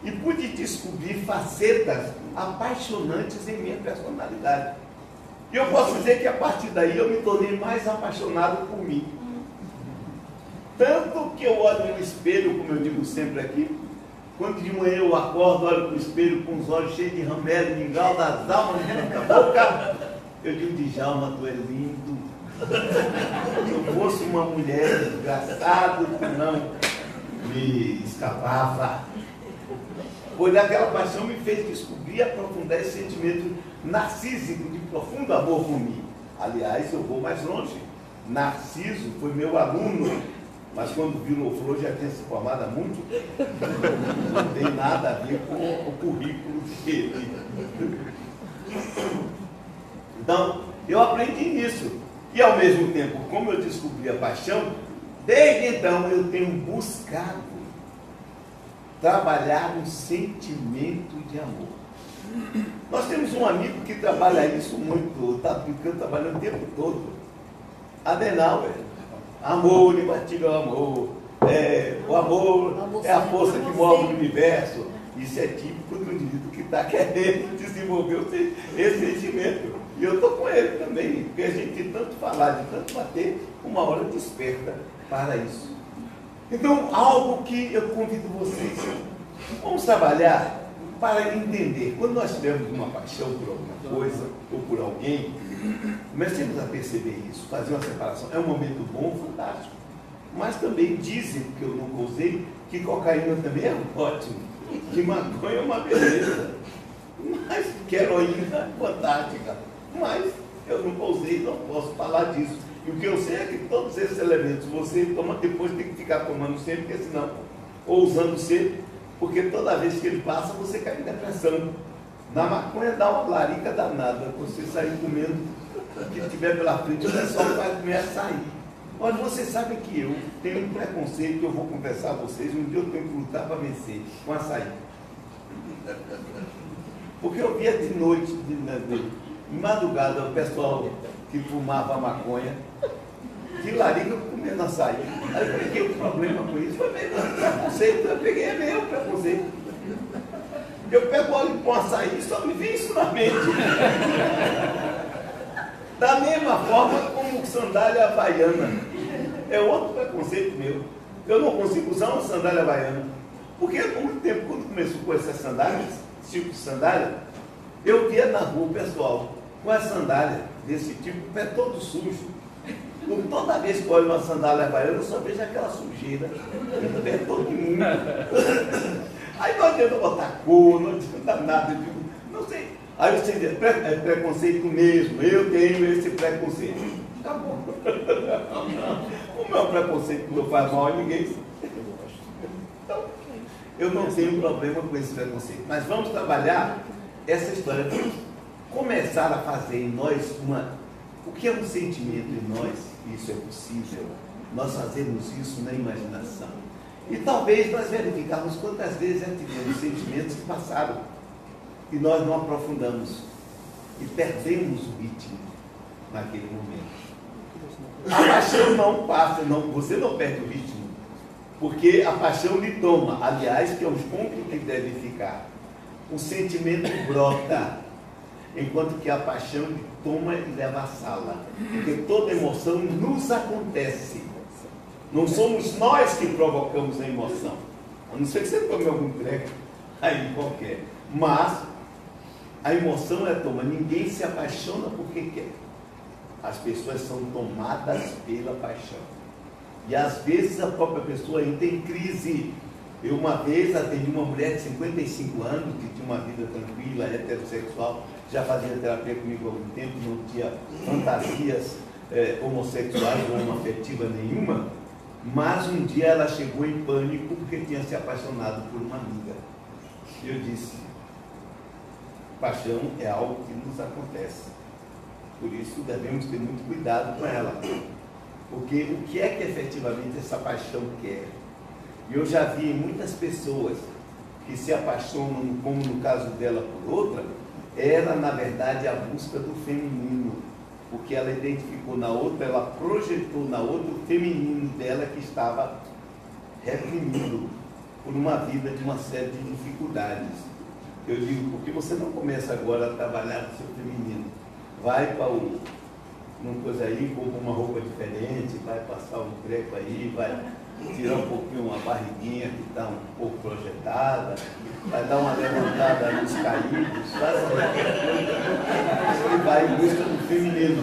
E pude descobrir facetas apaixonantes em minha personalidade. E eu posso dizer que a partir daí eu me tornei mais apaixonado por mim. Tanto que eu olho no espelho, como eu digo sempre aqui, quando de manhã eu acordo, olho para o espelho com os olhos cheios de ramelo, mingau das almas na boca, eu digo, Djalma, tu é lindo. Se eu fosse uma mulher desgraçada, não me escapava. Pois aquela paixão me fez descobrir e aprofundar esse sentimento narcísico de profundo amor por mim. Aliás, eu vou mais longe. Narciso foi meu aluno, mas quando virou flor já tinha se formado há muito tempo. Não tem nada a ver com o currículo dele. Então, eu aprendi nisso. E ao mesmo tempo, como eu descobri a paixão, desde então eu tenho buscado trabalhar um sentimento de amor. Nós temos um amigo que trabalha isso muito, está trabalhando o tempo todo. Adenauer. Amor, libatiga o amor. O amor é a força que move o universo. Isso é típico do indivíduo que está querendo desenvolver esse sentimento. E eu estou com ele também, porque a gente de tanto falar, de tanto bater, uma hora desperta para isso. Então, algo que eu convido vocês, vamos trabalhar para entender. Quando nós tivermos uma paixão por alguma coisa ou por alguém, comecemos a perceber isso, fazer uma separação. É um momento bom, fantástico. Mas também dizem, que eu nunca usei, que cocaína também é ótimo, que maconha é uma beleza, mas que heroína é fantástica. Mas eu nunca usei, não posso falar disso. E o que eu sei é que todos esses elementos você toma, depois tem que ficar tomando sempre, porque senão, ou usando sempre, porque toda vez que ele passa, você cai em depressão. Na maconha dá uma larica danada, você sair comendo o que tiver pela frente, o pessoal vai comer açaí. Olha, vocês sabem que eu tenho um preconceito que eu vou conversar a vocês, um dia eu tenho que lutar para vencer com açaí. Porque eu via de noite, de madrugada, o pessoal que fumava maconha, de larica comendo açaí. Aí eu peguei um problema com isso, foi meio preconceito, eu peguei meu preconceito. Eu pego óleo com açaí e só me vem isso na mente. Da mesma forma como sandália havaiana. É outro preconceito meu. Eu não consigo usar uma sandália havaiana. Porque há muito tempo, quando começou com essas sandálias, esse tipo de sandália, eu via na rua o pessoal com a sandália desse tipo, o pé todo sujo. Então, toda vez que eu olho uma sandália havaiana, eu só vejo aquela sujeira, o pé todo imundo. Aí não adianta botar cor, não adianta nada, eu digo, não sei. Aí você diz, é preconceito mesmo, eu tenho esse preconceito. Acabou. O meu preconceito não faz mal a ninguém. Então, eu não tenho problema com esse preconceito. Mas vamos trabalhar essa história. Vamos começar a fazer em nós o que é um sentimento em nós, isso é possível. Nós fazemos isso na imaginação. E talvez nós verificarmos quantas vezes já tivemos sentimentos que passaram e nós não aprofundamos e perdemos o ritmo naquele momento. A paixão não passa, não, você não perde o ritmo. Porque a paixão lhe toma, aliás, que é um ponto que deve ficar. O sentimento brota, enquanto que a paixão lhe toma e leva à sala. Porque toda emoção nos acontece. Não somos nós que provocamos a emoção. A não ser que você tome algum treco aí qualquer. Mas a emoção é toma. Ninguém se apaixona porque quer. As pessoas são tomadas pela paixão. E às vezes a própria pessoa entra em crise. Eu uma vez atendi uma mulher de 55 anos, que tinha uma vida tranquila, heterossexual, já fazia terapia comigo há algum tempo, não tinha fantasias homossexuais ou homoafetiva nenhuma, mas um dia ela chegou em pânico porque tinha se apaixonado por uma amiga. E eu disse, paixão é algo que nos acontece. Por isso devemos ter muito cuidado com ela. Porque o que é que efetivamente essa paixão quer? E eu já vi muitas pessoas que se apaixonam, como no caso dela por outra, era na verdade a busca do feminino. Porque ela identificou na outra, ela projetou na outra o feminino dela que estava reprimido por uma vida de uma série de dificuldades. Eu digo, por que você não começa agora a trabalhar no seu feminino? Vai para uma coisa aí, compra uma roupa diferente, vai passar um treco aí, vai tirar um pouquinho uma barriguinha que está um pouco projetada, vai dar uma levantada nos caídos, e vai em busca do feminino.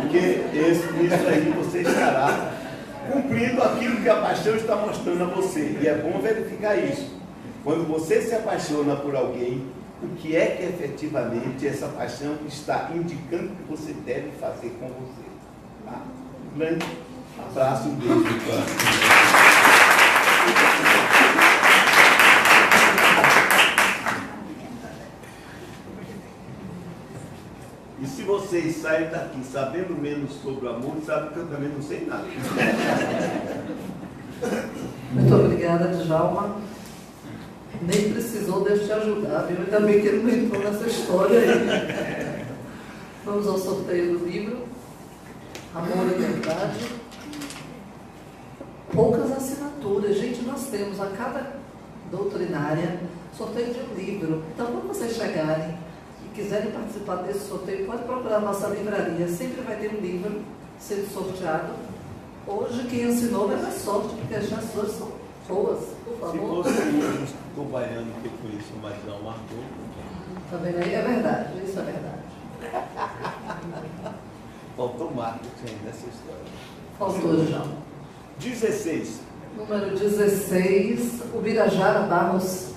Porque nisso aí você estará cumprindo aquilo que a paixão está mostrando a você. E é bom verificar isso. Quando você se apaixona por alguém, o que é que efetivamente essa paixão está indicando que você deve fazer com você. Tá? Um grande abraço, um beijo. E se vocês saem daqui sabendo menos sobre o amor, sabem que eu também não sei nada. Muito obrigada, Djalma. Nem precisou de eu te ajudar, viu? Ainda bem que ele não entrou nessa história aí. Vamos ao sorteio do livro. Amor e Verdade. Poucas assinaturas. Gente, nós temos a cada doutrinária sorteio de um livro. Então, quando vocês chegarem e quiserem participar desse sorteio, pode procurar a nossa livraria. Sempre vai ter um livro sendo sorteado. Hoje, quem assinou vai dar sorte, porque as chances hoje são boas. Por favor. Se fosse o baiano que foi isso, mas não marcou. Tá vendo aí? É verdade, isso é verdade. Faltou marketing nessa história. Faltou, João. 16. Número 16, o Birajara Barros.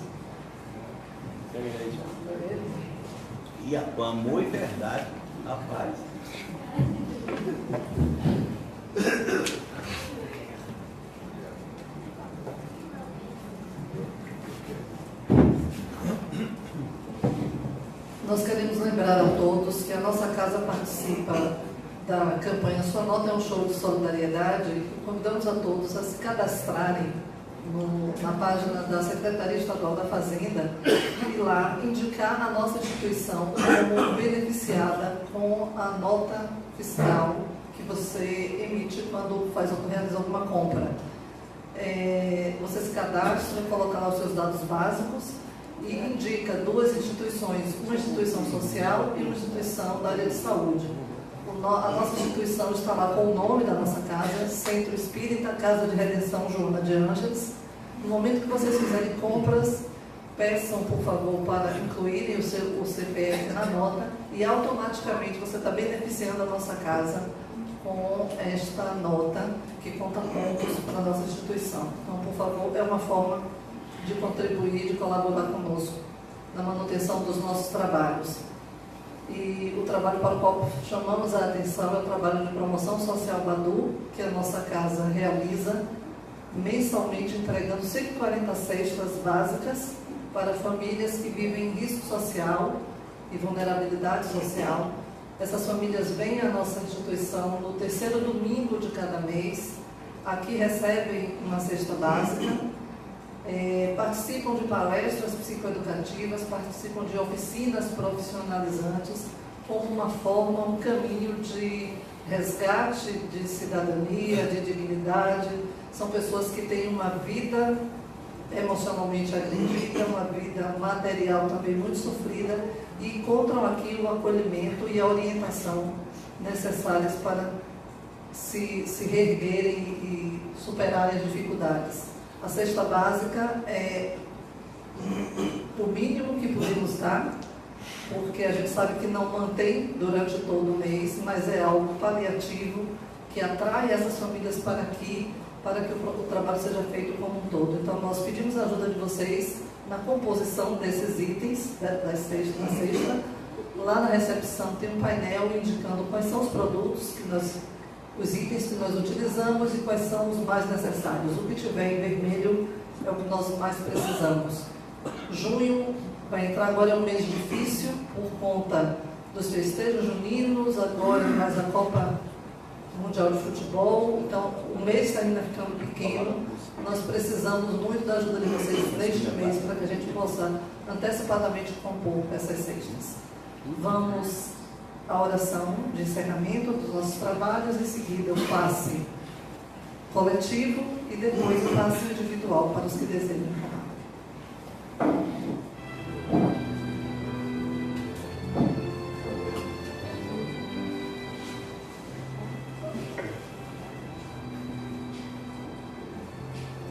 E com amor e verdade, rapaz. Nós queremos lembrar a todos que a nossa casa participa da campanha Sua Nota é um Show de Solidariedade e convidamos a todos a se cadastrarem na página da Secretaria Estadual da Fazenda e lá indicar a nossa instituição como beneficiada com a nota fiscal que você emite quando realiza alguma compra. Você se cadastra, coloca lá os seus dados básicos e indica duas instituições, uma instituição social e uma instituição da área de saúde. A nossa instituição está lá com o nome da nossa casa, Centro Espírita Casa de Redenção Joana de Ângeles. No momento que vocês fizerem compras, peçam, por favor, para incluírem o CPF na nota e automaticamente você está beneficiando a nossa casa com esta nota que conta pontos para a nossa instituição. Então, por favor, é uma forma de contribuir, de colaborar conosco na manutenção dos nossos trabalhos. E o trabalho para o qual chamamos a atenção é o trabalho de promoção social Badu, que a nossa casa realiza mensalmente, entregando 140 cestas básicas para famílias que vivem em risco social e vulnerabilidade social. Essas famílias vêm à nossa instituição no terceiro domingo de cada mês, aqui recebem uma cesta básica, participam de palestras psicoeducativas, participam de oficinas profissionalizantes, como uma forma, um caminho de resgate de cidadania, de dignidade, São pessoas que têm uma vida emocionalmente agredida, uma vida material também muito sofrida, e encontram aqui o acolhimento e a orientação necessárias para se reerguerem e superarem as dificuldades. A cesta básica é o mínimo que podemos dar, porque a gente sabe que não mantém durante todo o mês, mas é algo paliativo que atrai essas famílias para aqui, para que o trabalho seja feito como um todo. Então, nós pedimos a ajuda de vocês na composição desses itens da cesta. Lá na recepção tem um painel indicando quais são os produtos, os itens que nós utilizamos e quais são os mais necessários. O que tiver em vermelho é o que nós mais precisamos. Junho vai entrar agora, é um mês difícil por conta dos festejos juninos, agora mais a Copa Mundial de Futebol. Então, o mês está ainda ficando pequeno. Nós precisamos muito da ajuda de vocês neste mês para que a gente possa antecipadamente compor essas cestas. Vamos à oração de encerramento dos nossos trabalhos, em seguida o passe coletivo e depois o passe individual para os que desejam falar.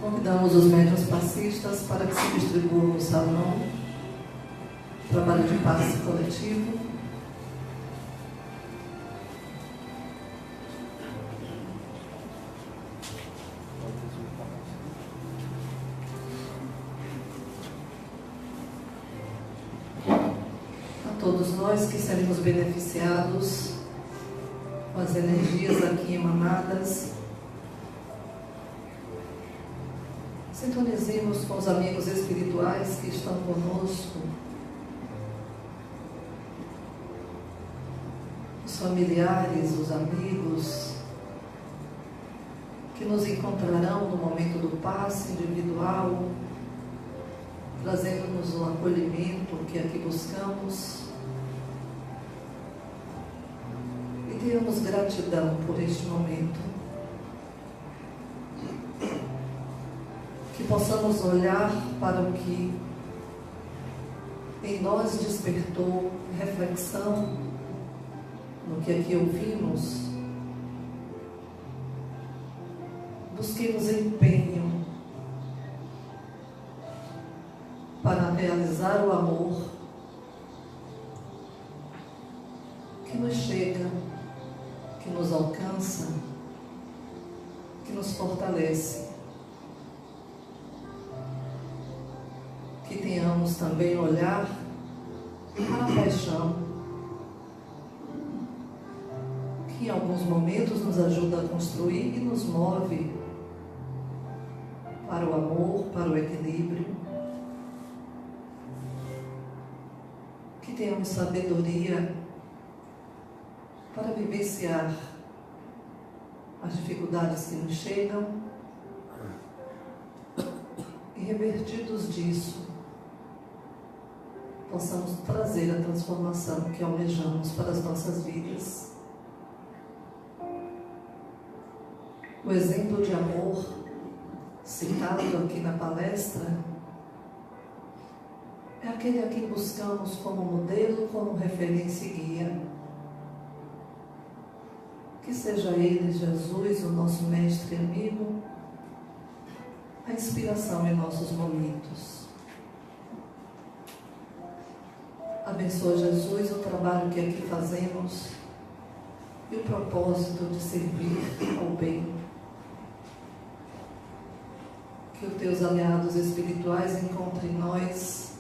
Convidamos os médiuns passistas para que se distribuam no salão. Trabalho de passe coletivo. A todos nós que seremos beneficiados com as energias aqui emanadas, sintonizemos com os amigos espirituais que estão conosco, os familiares, os amigos, que nos encontrarão no momento do passe individual, trazendo-nos o acolhimento que aqui buscamos. E tenhamos gratidão por este momento. Que possamos olhar para o que em nós despertou reflexão, no que aqui ouvimos. Busquemos empenho para realizar o amor que nos chega, que nos alcança, que nos fortalece. Que tenhamos também olhar para a paixão, que em alguns momentos nos ajuda a construir e nos move para o amor, para o equilíbrio. Que tenhamos sabedoria para vivenciar as dificuldades que nos chegam e, revertidos disso, possamos trazer a transformação que almejamos para as nossas vidas. O exemplo de amor citado aqui na palestra é aquele a quem buscamos como modelo, como referência e guia. Que seja Ele, Jesus, o nosso mestre e amigo, a inspiração em nossos momentos. Abençoa, Jesus, o trabalho que aqui fazemos e o propósito de servir ao bem. Que os teus aliados espirituais encontrem em nós,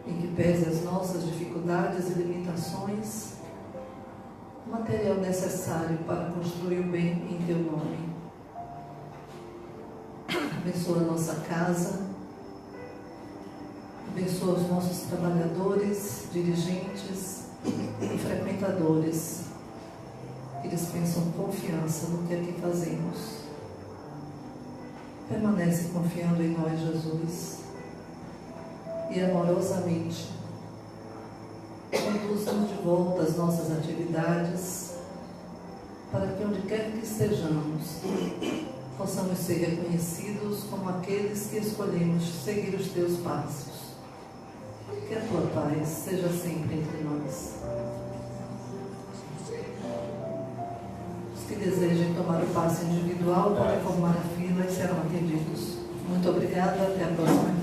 em que pese as nossas dificuldades e limitações, o material necessário para construir o bem em teu nome. Abençoa a nossa casa, abençoa os nossos trabalhadores, dirigentes e frequentadores que dispensam confiança no que aqui fazemos. Permanece confiando em nós, Jesus, e amorosamente conduz-nos de volta às nossas atividades, para que onde quer que estejamos, possamos ser reconhecidos como aqueles que escolhemos seguir os teus passos. Que a tua paz seja sempre entre nós. Os que desejem tomar o passe individual podem formar a fila e serão atendidos. Muito obrigada, até a próxima.